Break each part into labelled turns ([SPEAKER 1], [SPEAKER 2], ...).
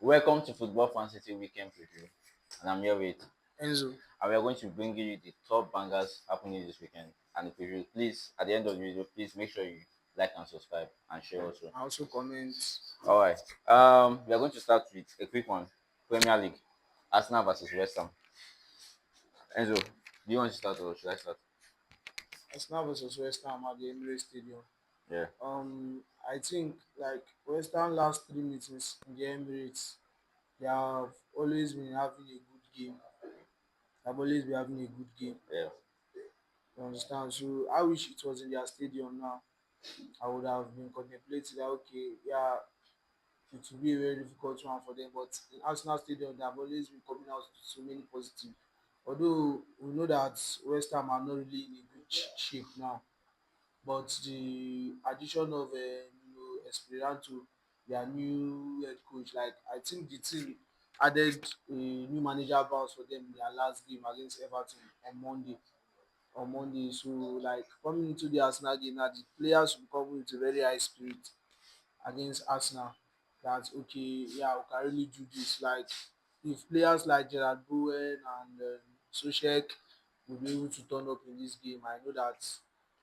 [SPEAKER 1] Welcome to Football Fan City Weekend Preview, and I'm here with,
[SPEAKER 2] Enzo.
[SPEAKER 1] and we are going to bring you the top bangers happening this weekend and the preview. Please, at the end of the video, please make sure you like and subscribe and share also.
[SPEAKER 2] I also comment.
[SPEAKER 1] All right. We are going to start with a quick one. Premier League, Arsenal versus West Ham. Enzo, do you want to start or should I start?
[SPEAKER 2] Arsenal versus West Ham at the Emirates Stadium.
[SPEAKER 1] Yeah.
[SPEAKER 2] I think like West Ham last three meetings in the Emirates, they have always been having a good game. They've always been having a good game.
[SPEAKER 1] Yeah.
[SPEAKER 2] You understand? So I wish it was in their stadium now. I would have been contemplating that okay, yeah, it will be a very difficult one for them. But in Arsenal Stadium, they have always been coming out with so many positive. Although we know that West Ham are not really in a good shape now, but the addition of Esperanto, their new head coach, like I think the team added a new manager bounce for them in their last game against Everton on Monday. So like coming into the Arsenal game now, the players will come with a very high spirit against Arsenal. That okay, yeah, we can really do this. Like if players like Gerard Bowen and Soshek will be able to turn up in this game, I know that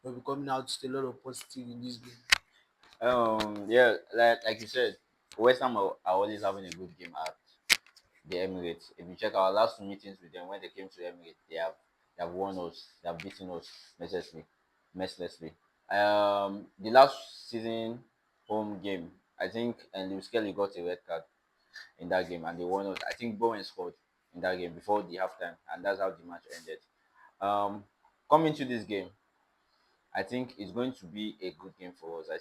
[SPEAKER 2] they'll be coming out with a lot of positive in this game.
[SPEAKER 1] Yeah, like you said, West Ham are always having a good game at the Emirates. If you check our last two meetings with them when they came to Emirates, they have won us, they have beaten us mercilessly. The last season home game, I think, and Lewis Kelly got a red card in that game, and they won us. I think Bowen scored in that game before the halftime, and that's how the match ended. Um, Coming to this game, I think it's going to be a good game for us. I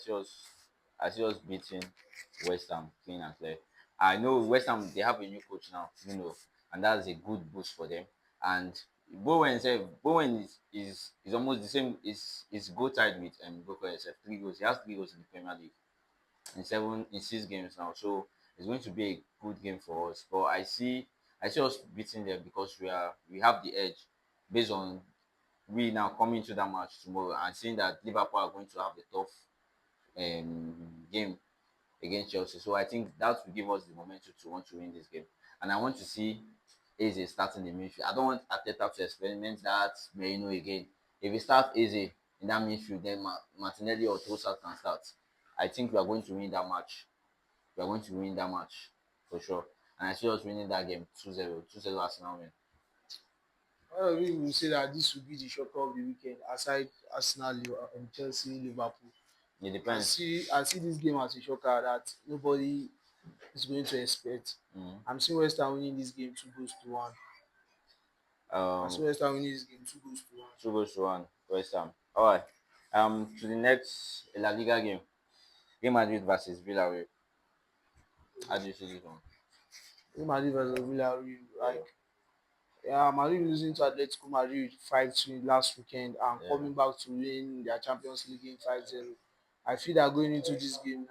[SPEAKER 1] see us beating West Ham clean and clear. I know West Ham they have a new coach now, and that's a good boost for them. And Bowen is almost the same. Is go tied with Boko SF 3 goals. He has 3 goals in the Premier League in 6 games now. So it's going to be a good game for us. But I see us beating them because we have the edge based on we now coming to that match tomorrow and seeing that Liverpool are going to have a tough game against Chelsea. So I think that will give us the momentum to want to win this game. And I want to see Eze starting the midfield. I don't want Ateta to experiment that Merino again. If we start Eze in that midfield, then Martinelli or Trossard can start. I think we are going to win that match. We are going to win that match for sure. And I see us winning that game 2-0. 2-0 Arsenal win.
[SPEAKER 2] All of you will say that this will be the shocker of the weekend aside Arsenal and Chelsea, Liverpool.
[SPEAKER 1] It
[SPEAKER 2] I
[SPEAKER 1] depends.
[SPEAKER 2] see I see this game as a shocker that nobody is going to expect.
[SPEAKER 1] Mm.
[SPEAKER 2] I'm seeing West Ham winning this game 2 goals to 1. I'm
[SPEAKER 1] Um,
[SPEAKER 2] seeing West Ham winning this game 2 goals to 1.
[SPEAKER 1] 2 goals to 1 West Ham. All right. To the next La Liga game. Real Madrid versus Villarreal. How do you see this one?
[SPEAKER 2] Real Madrid versus Villarreal,
[SPEAKER 1] Yeah,
[SPEAKER 2] like yeah, Madrid losing to Atletico Madrid 5-2 last weekend and
[SPEAKER 1] yeah.
[SPEAKER 2] coming back to win their Champions League game 5-0. I feel that going into this game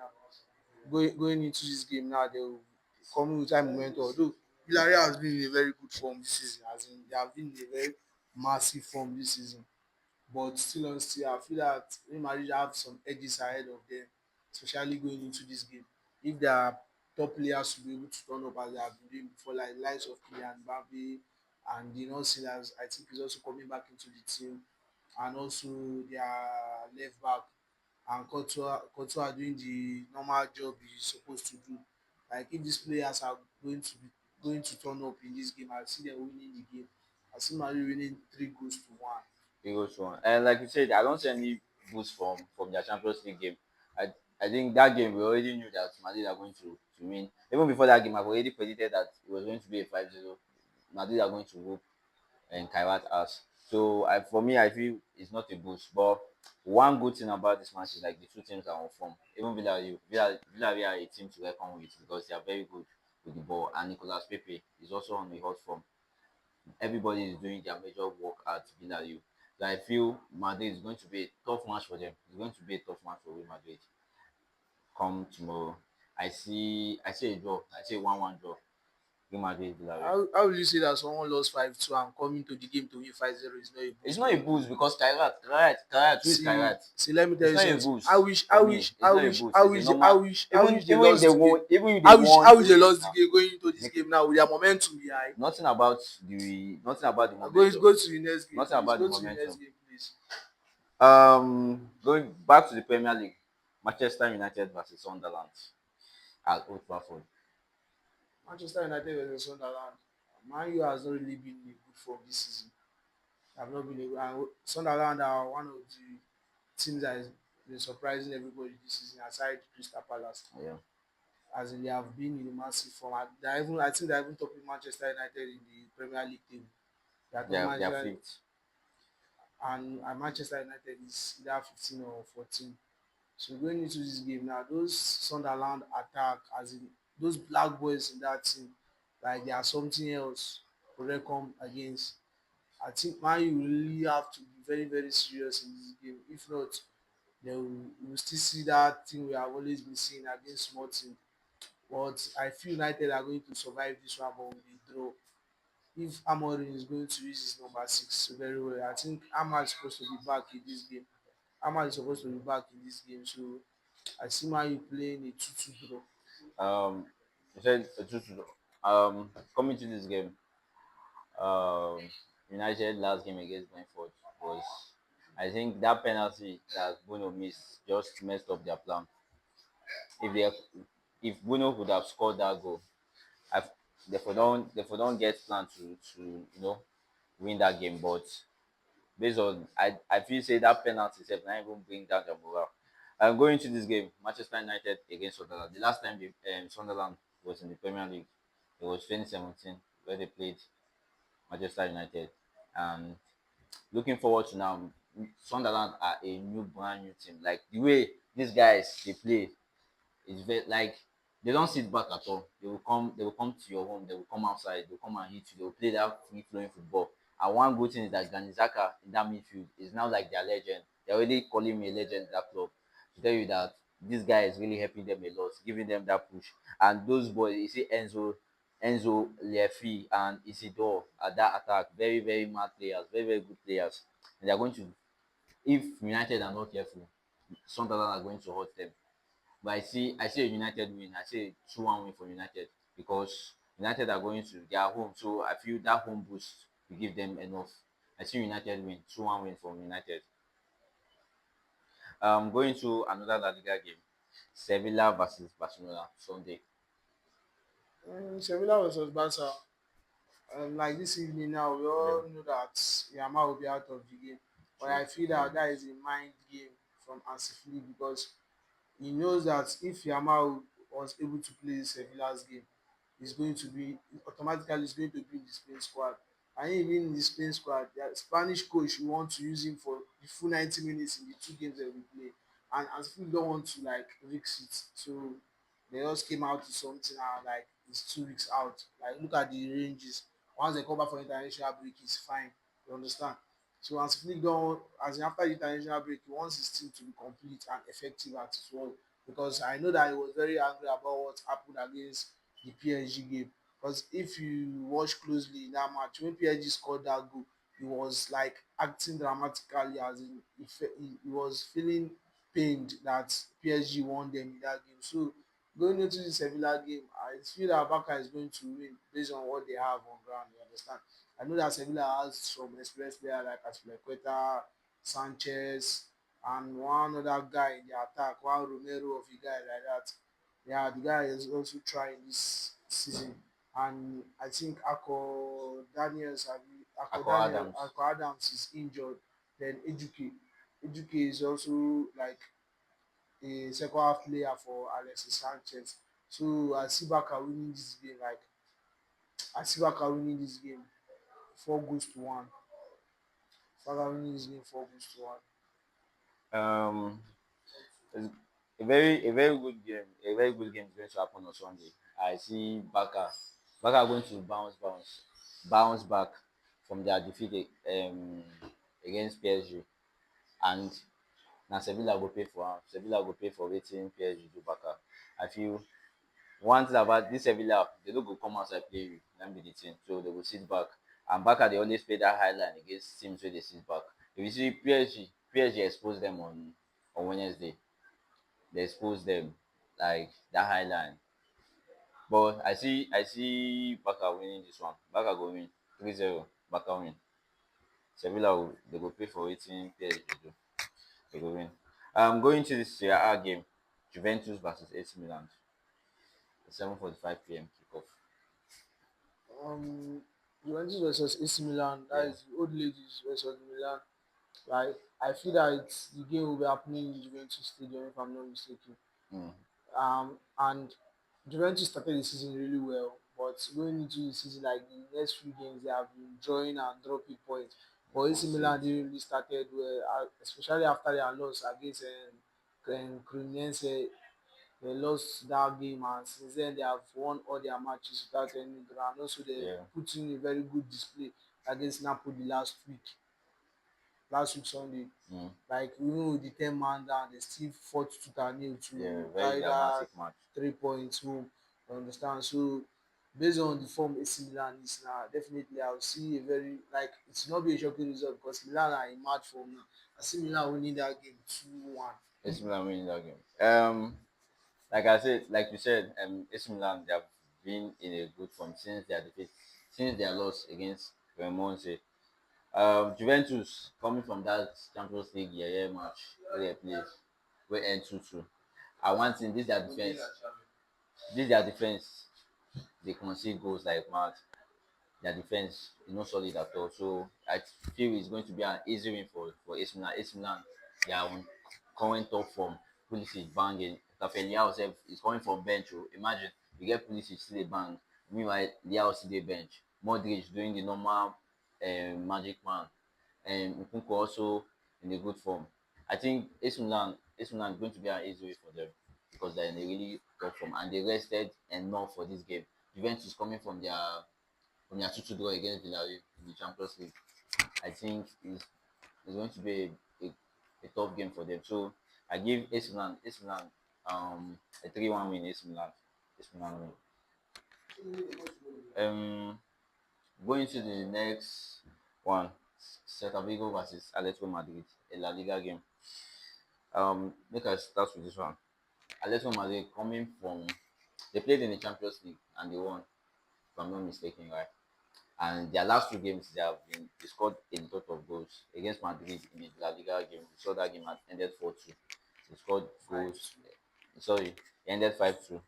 [SPEAKER 2] now, they will come with time momentum. Although Villarreal has been in a very good form this season, as in they have been in a very massive form this season. But still on still, I feel that Real Madrid have some edges ahead of them, especially going into this game. If their top players will be able to turn up as they have been doing before, like likes of Kylian Mbappe and the Silas, I think is also coming back into the team, and also their left back and Courtois doing the normal job he's supposed to do. Like if these players are going to turn up in this game, I see them winning the game. I see Madrid winning 3 goals to 1.
[SPEAKER 1] 3 goals to 1. And like you said, I don't see any boost from their Champions League game. I think that game we already knew that Madrid are going to win. Even before that game, I've already predicted that it was going to be a 5-0. Madrid are going to whoop and Kairat us. So for me, I feel it's not a boost. But one good thing about this match is like the two teams are on form. Even Villarreal are a team to reckon with because they are very good with the ball. And Nicolas Pepe is also on the hot form. Everybody is doing their major work at Villarreal. So I feel Madrid is going to be a tough match for them. It's going to be a tough match for Real Madrid. Come tomorrow, I see a draw. I see a 1-1 draw. Real Madrid Villarreal.
[SPEAKER 2] How will you say that someone lost 5-2 and coming to the game to win 5-0 is not a
[SPEAKER 1] It's
[SPEAKER 2] boost
[SPEAKER 1] not
[SPEAKER 2] for
[SPEAKER 1] a
[SPEAKER 2] you?
[SPEAKER 1] boost because Kairat, who is
[SPEAKER 2] See,
[SPEAKER 1] Kairat?
[SPEAKER 2] see, let me tell
[SPEAKER 1] It's
[SPEAKER 2] you
[SPEAKER 1] not a
[SPEAKER 2] something. I
[SPEAKER 1] boost
[SPEAKER 2] wish, I
[SPEAKER 1] for me.
[SPEAKER 2] wish,
[SPEAKER 1] It's
[SPEAKER 2] I
[SPEAKER 1] not a
[SPEAKER 2] wish,
[SPEAKER 1] boost.
[SPEAKER 2] I
[SPEAKER 1] It's a
[SPEAKER 2] wish, I
[SPEAKER 1] normal.
[SPEAKER 2] wish, I wish they
[SPEAKER 1] Even if
[SPEAKER 2] lost
[SPEAKER 1] they
[SPEAKER 2] the game.
[SPEAKER 1] won, even if they won
[SPEAKER 2] I wish they
[SPEAKER 1] today,
[SPEAKER 2] lost the game going into this game now with their momentum behind.
[SPEAKER 1] nothing about the
[SPEAKER 2] Go
[SPEAKER 1] momentum.
[SPEAKER 2] to the next game,
[SPEAKER 1] Nothing
[SPEAKER 2] please.
[SPEAKER 1] about the
[SPEAKER 2] Go to the next
[SPEAKER 1] momentum.
[SPEAKER 2] game, please.
[SPEAKER 1] Going back to the Premier League, Manchester United versus Sunderland at Old Trafford.
[SPEAKER 2] Manchester United versus Sunderland. Man U has not really been in good form this season. They have not been able, and Sunderland are one of the teams that has been surprising everybody this season, aside Crystal Palace.
[SPEAKER 1] Yeah,
[SPEAKER 2] As in they have been in a massive form. I think they're even topping Manchester United in the Premier League table. They are
[SPEAKER 1] they
[SPEAKER 2] topping
[SPEAKER 1] are, they are
[SPEAKER 2] Manchester,
[SPEAKER 1] fifth.
[SPEAKER 2] and Manchester United is either 15 or 14. So going into this game now, those Sunderland attack, as in those black boys in that team, like they are something else to reckon against. I think Man U really have to be very, very serious in this game. If not, they will still see that thing we have always been seeing against small team. But I feel United are going to survive this one, but with a draw. If Amorim is going to use his number 6 very well, I think Ahmad is supposed to be back in this game. Ahmad is supposed to be back in this game, so I see Man U playing a 2-2 draw.
[SPEAKER 1] You said coming to this game, um, United last game against Brentford was, I think that penalty that Bruno missed just messed up their plan. If they if Bruno would have scored that goal, I therefore don't get plan to win that game. But based on I feel say that penalty itself not even bring down their morale. I'm going to this game, Manchester United against Sunderland. The last time Sunderland was in the Premier League, it was 2017 where they played Manchester United. And looking forward to now, Sunderland are a brand new team. Like the way these guys they play, it's very like they don't sit back at all. They will come to your home, they will come outside, they'll come and hit you, they'll play that free flowing football. And one good thing is that Ganizaka in that midfield is now like their legend. They're already calling me a legend in that club. To tell you that this guy is really helping them a lot, giving them that push. And those boys, you see Enzo Lefi and Isidore at that attack, very, very mad players, very, very good players. And they're going to, if United are not careful, Sunderland are going to hurt them. But I see a United win. I see a 2-1 win for United because United are going to their home. So I feel that home boost will give them enough. I see United win, 2-1 win for United. Going to another La Liga game. Sevilla versus Barcelona Sunday.
[SPEAKER 2] Sevilla versus Barca. Like this evening now, we
[SPEAKER 1] Yeah.
[SPEAKER 2] all know that Yamal will be out of the game. But
[SPEAKER 1] True.
[SPEAKER 2] I feel that that is a mind game from Hansi Flick because he knows that if Yamal was able to play Sevilla's game, he's going to be automatically he's going to be in the Spain squad. And even in the Spain squad, the Spanish coach will want to use him for the full 90 minutes in the 2 games that we play. And as if we don't want to like risk it. So they just came out to something like it's 2 weeks out. Like look at the ranges. Once they come back for international break, it's fine. You understand? So as Flick don as in after the international break, he wants his team to be complete and effective at his work because I know that he was very angry about what happened against the PSG game. Because if you watch closely in that match, when PSG scored that goal, he was like acting dramatically as in he was feeling pained that PSG won them in that game. So going into the Sevilla game, I feel that Barca is going to win based on what they have on ground. You understand? I know that Sevilla has some experienced players like Aspilicueta, Sanchez, and one other guy in the attack, one Romero of a guy like that. Yeah, the guy is also trying this season. And I think
[SPEAKER 1] Ako Adams.
[SPEAKER 2] Ako Adams is injured. Then Ejuke is also like a second half player for Alexis Sanchez. So I see Barca winning this game. Like I see Barca winning this game 4 goals to 1. Barca winning this game 4 goals to 1.
[SPEAKER 1] Um, it's a very good game. A very good game is going to happen on Sunday. I see Barca going to bounce back from their defeat against PSG, and now Sevilla go pay for am. Sevilla go pay for wetin PSG do Barca. I feel one thing about this Sevilla, they don't go come outside play you. Let me be the thing. So they will sit back. And Barca they always play that high line against teams where they sit back. If you see PSG exposed them on Wednesday. They exposed them like that high line. But I see Barca winning this one. Barca go win 3-0. Barca win. Sevilla will, they go pay for waiting PSG do. They go win. Going to the Serie A game, Juventus versus AC Milan. 7:45 p.m. kickoff.
[SPEAKER 2] Um, Juventus versus AC Milan. That
[SPEAKER 1] Yeah.
[SPEAKER 2] is the old ladies versus Milan. Right. I feel that the game will be happening in Juventus Stadium if I'm not mistaken.
[SPEAKER 1] Mm.
[SPEAKER 2] And Juventus started the season really well, but going into the season, like the next few games, they have been drawing and dropping points. But AC Milan
[SPEAKER 1] Concede.
[SPEAKER 2] didn't really started well, especially after their loss against Cremonese. They lost that game, and since then they have won all their matches without any draw. And also they
[SPEAKER 1] Yeah.
[SPEAKER 2] put in a very good display against Napoli last week Sunday.
[SPEAKER 1] Mm.
[SPEAKER 2] Like even with the 10 man down, they still fought tooth and nail
[SPEAKER 1] Yeah.
[SPEAKER 2] to
[SPEAKER 1] Very
[SPEAKER 2] carry that
[SPEAKER 1] dramatic match.
[SPEAKER 2] 3 points home. You understand? So based on the form AC Milan is now, definitely I will see a very like it's not be a shocking result because Milan are in mad form now. I see Milan winning that game 2-1.
[SPEAKER 1] AC Milan winning that game. Like you said, AC Milan they have been in a good form since their loss against Cremonese. Juventus coming from that Champions League yeah match where they played, where end 2-2. I want thing this their defense. This their defense. They concede goals like mad. Their defense is not solid at all. So I feel it's going to be an easy win for AC Milan. AC Milan, they are on current top form. Pulisic banging. Rafael Leao is coming from bench. Oh. Imagine you get Pulisic still a bang. Meanwhile, Leao still a bench. Modric doing the normal magic man. And Nkunku also in a good form. I think AC Milan is going to be an easy way for them because they're in a really top form and they rested enough for this game. Juventus coming from their 2-2 draw against Villarreal in the Champions League. I think it's going to be a tough game for them. So I give AC Milan a 3-1 win. AC Milan win. Um, Going to the next one, Celta Vigo versus Atletico Madrid, a La Liga game. Make us start with this one. Atletico Madrid coming from they played in the Champions League and they won, if I'm not mistaken, right? And their last two games, they scored a lot of goals against Madrid in the La Liga game. We saw that game had ended 4-2. They scored goals.
[SPEAKER 2] 5-2.
[SPEAKER 1] Sorry, it ended 5-2.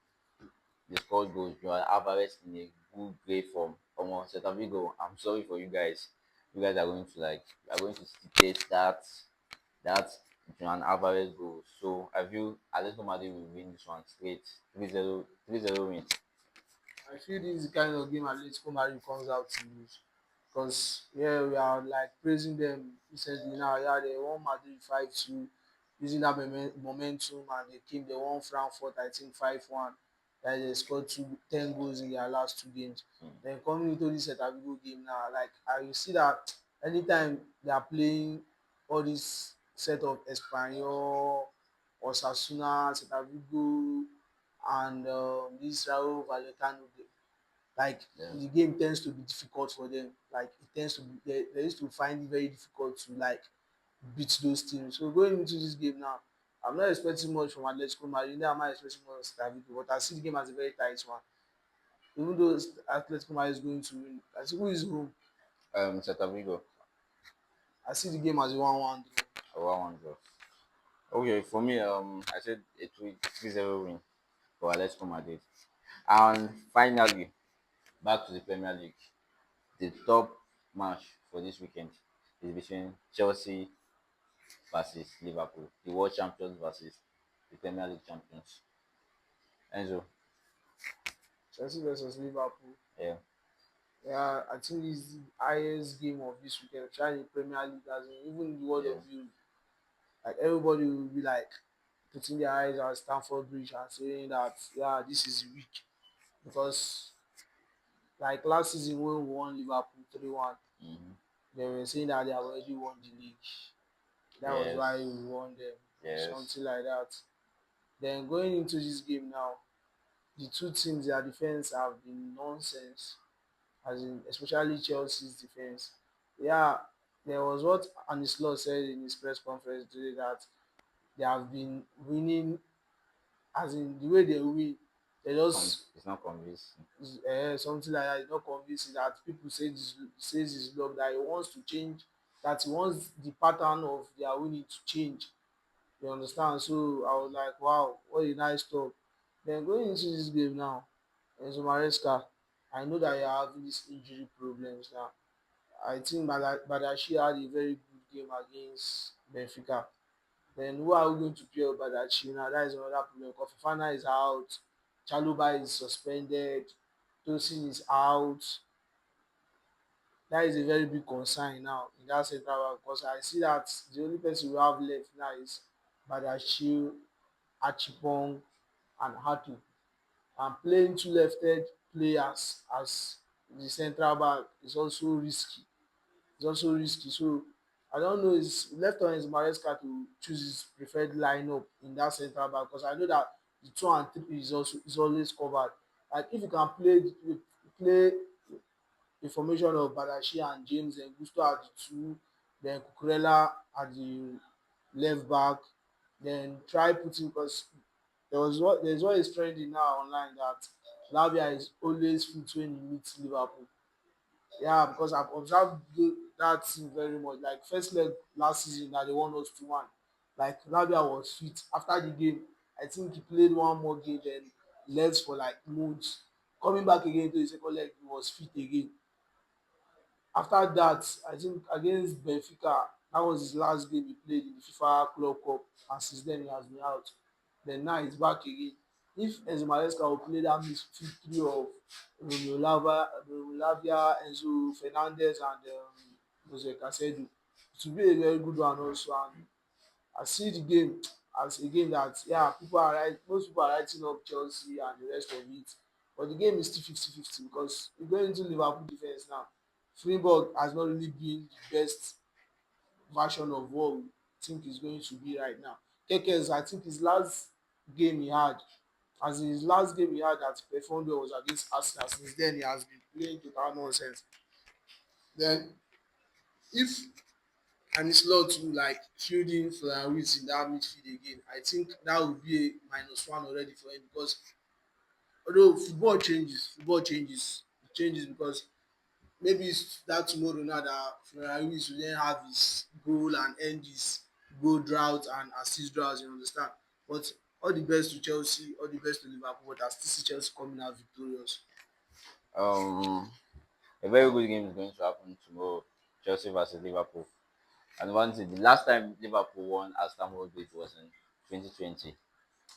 [SPEAKER 1] They scored goals. Joao Alvarez in a good great form. Almost Celta Vigo. I'm sorry for you guys. You guys are going to taste that Joao Alvarez goal. So I feel Atletico Madrid will win this one straight 3-0 3-0 win.
[SPEAKER 2] I feel this is the kind of game Atletico Madrid comes out to lose. Because yeah, we are like praising them recently now. Yeah, they won Madrid 5-2 using that momentum and they won Frankfurt, I think 5-1. That they scored 10 goals in their last two games.
[SPEAKER 1] Mm.
[SPEAKER 2] Then coming into this Celta Vigo game now, like I will see that anytime they are playing all this set of Espanyol, Osasuna, Celta Vigo, and this Raul Vallecano, like
[SPEAKER 1] Yeah.
[SPEAKER 2] the game tends to be difficult for them. Like it tends to be they used to find it very difficult to like beat those teams. So going into this game now, I'm not expecting much from Atletico Madrid. I'm not expecting much from Davido, but I see the game as a very tight one. Even though Atletico Madrid is going to win, I see who is home.
[SPEAKER 1] Celta Vigo.
[SPEAKER 2] I see the game as a 1-1 draw.
[SPEAKER 1] A 1-1 draw. Okay, for me, I said a 3-0 win for Atletico Madrid. And finally, back to the Premier League. The top match for this weekend is between Chelsea versus Liverpool, the world champions versus the Premier League champions. Enzo,
[SPEAKER 2] Chelsea versus Liverpool.
[SPEAKER 1] yeah,
[SPEAKER 2] Yeah, I think it's the highest game of this weekend. Trying the Premier League, as in even the world
[SPEAKER 1] yeah,
[SPEAKER 2] of view. Like everybody will be like putting their eyes on Stamford Bridge and saying that yeah, this is weak because like last season when we won Liverpool 3-1,
[SPEAKER 1] mm-hmm.
[SPEAKER 2] they were saying that they have already won the league. That was
[SPEAKER 1] Yes,
[SPEAKER 2] why we won them,
[SPEAKER 1] yes,
[SPEAKER 2] something like that. Then going into this game now, the two teams their defence have been nonsense, as in especially Chelsea's defence. Yeah, there was what Ancelotti said in his press conference today that they have been winning, as in the way they win, they just
[SPEAKER 1] It's not convincing.
[SPEAKER 2] something like that. It's not convincing that people say this says his luck that he wants to change, that he wants the pattern of their winning to change. You understand? So I was like, wow, what a nice talk. Then going into this game now, Enzo Maresca, I know that you are having these injury problems now. I think Badashi had a very good game against Benfica. Then who are we going to pair with Badashi now? That is another problem. Kofi Fana is out, Chaluba is suspended, Tosin is out. That is a very big concern now in that central back because I see that the only person we have left now is Badashi, Achipong, and Hatu. And playing two left-handed players as the central back is also risky. It's also risky. So I don't know. It's left on his Maresca to choose his preferred lineup in that central back because I know that the 2 and 3 is always covered. Like if you can play the formation of Badashi and James and Gusto at the two, then Cucurella at the left back, then try putting because there's what is trending now online that Lavia is always fit when he meets Liverpool. Yeah, because I've observed that thing very much. Like first leg last season that they won us 2-1. Like Lavia was fit. After the game, I think he played one more game then left for like months. Coming back again to the second leg, he was fit again. After that, I think against Benfica, that was his last game he played in the FIFA Club Cup, and since then he has been out. Then now he's back again. If Enzo Maresca will play that midfield three of Romeo Lavia, Enzo Fernandez, and Jose Casedo, it will be a very good one also. And I see the game as a game that yeah, most people are writing up Chelsea and the rest of it. But the game is still 50-50 because we go into Liverpool defence now. Freiburg has not really been the best version of what we think is going to be right now. Kekes, I think his last game he had, as in his last game he had that performed well was against Arsenal. Since then he has been playing total nonsense. Then if and it's lot to like fielding Florian in that midfield again. I think that would be a -1 already for him because although football changes, it changes because maybe it's that tomorrow now that Florian will then have his goal and end his goal drought and assist drought, you understand? But all the best to Chelsea, all the best to Liverpool, but I still see Chelsea coming out victorious.
[SPEAKER 1] Um, a very good game is going to happen tomorrow. Chelsea versus Liverpool. And one thing, the last time Liverpool won at Stamford Bridge was in 2020.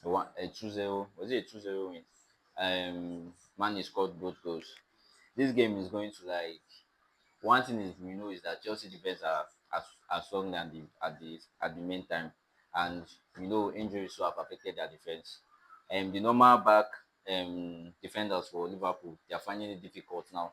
[SPEAKER 1] They won a 2-0. Was it a 2-0 win? Mane scored both goals. This game is going to like one thing is we know is that Chelsea defense are strong than the main time, and we know injuries so have affected their defense. The normal back defenders for Liverpool they are finding it difficult now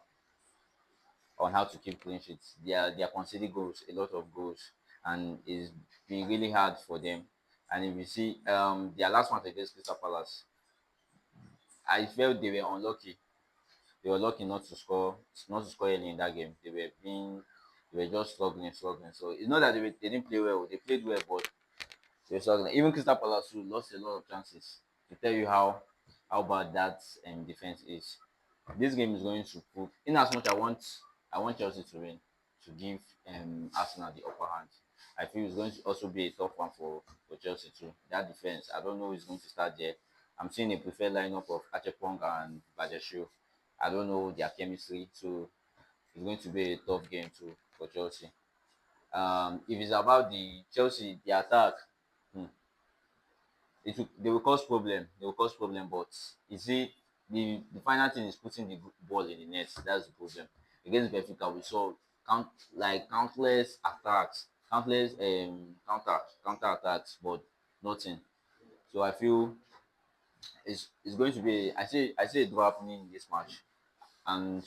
[SPEAKER 1] on how to keep clean sheets. They are conceding goals, a lot of goals, and it's been really hard for them. And if you see their last match against Crystal Palace, I felt they were unlucky. They were lucky not to score early in that game. They were just struggling. So it's not that they didn't play well. They played well, but they were struggling. Even Crystal Palace too lost a lot of chances to tell you how bad that defense is. This game is going to prove. In as much I want Chelsea to win to give Arsenal the upper hand. I feel it's going to also be a tough one for Chelsea too. That defense, I don't know who's going to start there. I'm seeing a preferred lineup of Achepong and Bajashu. I don't know their chemistry, so it's going to be a tough game too for Chelsea. If it's about the Chelsea, the attack, hmm, they will cause problem. They will cause problem, but you see, the final thing is putting the ball in the net. That's the problem. Against Benfica, we saw countless attacks, countless counter attacks, but nothing. So I feel it's going to be. I see a draw happening in this match, and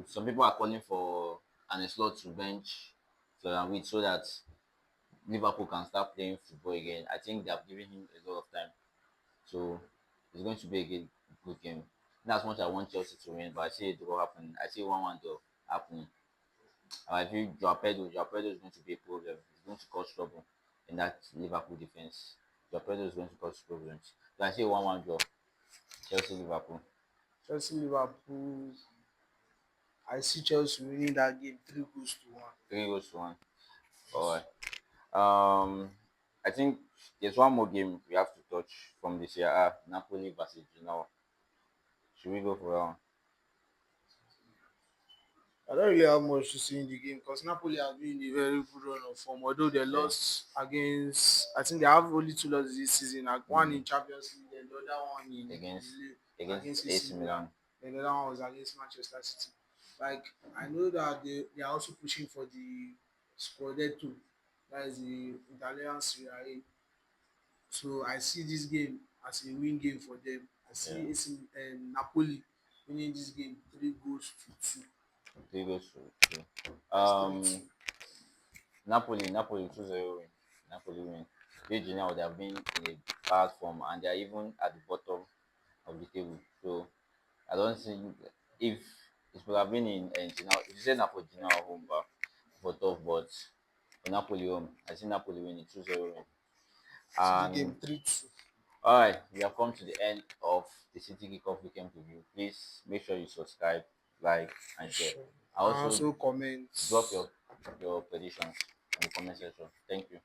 [SPEAKER 1] some people are calling for an slot to bench Florian Wirtz so that Liverpool can start playing football again. I think they have given him a lot of time, so It's going to be a good game. Not as much I want Chelsea to win, but I see a draw happen. I see 1-1 draw happening. I feel Joao Pedro is going to be a problem. He's going to cause trouble in that Liverpool defense. Joao Pedro is going to cause problems. So I see a 1-1 draw. Chelsea Liverpool.
[SPEAKER 2] Chelsea Liverpool. I see Chelsea winning that game 3 goals to 1.
[SPEAKER 1] 3 goes to 1.
[SPEAKER 2] Yes.
[SPEAKER 1] Alright. I think there's one more game we have to touch from this year. Napoli versus Genoa. Should we go for that one?
[SPEAKER 2] I don't really have much to say in the game because Napoli have been in a very good run of form. Although they
[SPEAKER 1] Yeah.
[SPEAKER 2] lost against, I think they have only 2 losses this season. Like one
[SPEAKER 1] Mm.
[SPEAKER 2] in Champions League, and the other one in
[SPEAKER 1] Against
[SPEAKER 2] the league
[SPEAKER 1] against
[SPEAKER 2] against AC
[SPEAKER 1] AC
[SPEAKER 2] Milan.
[SPEAKER 1] Milan.
[SPEAKER 2] And the other one was against Manchester City. Like I know that they are also pushing for the Scudetto, that is the Italian Serie A. So I see this game as a win game for them. I
[SPEAKER 1] Yeah.
[SPEAKER 2] see AC Napoli winning this game 3 goals to 2.
[SPEAKER 1] 3 goes to 2.
[SPEAKER 2] That's 3-2.
[SPEAKER 1] Napoli 2-0 win. Napoli win. They now they have been in a bad form and they are even at the bottom of the table. So I don't think if it would have been in Gina, if you say Napoli Gina home for tough, but for Napoli home, I see Napoli winning 2-0 win.
[SPEAKER 2] See the
[SPEAKER 1] And
[SPEAKER 2] game 3-2.
[SPEAKER 1] all right, we have come to the end of the City Kickoff Weekend Review. Please make sure you subscribe, like, and share.
[SPEAKER 2] Sure.
[SPEAKER 1] I
[SPEAKER 2] And
[SPEAKER 1] also
[SPEAKER 2] also
[SPEAKER 1] drop
[SPEAKER 2] comments.
[SPEAKER 1] your predictions in the comment section. Thank you.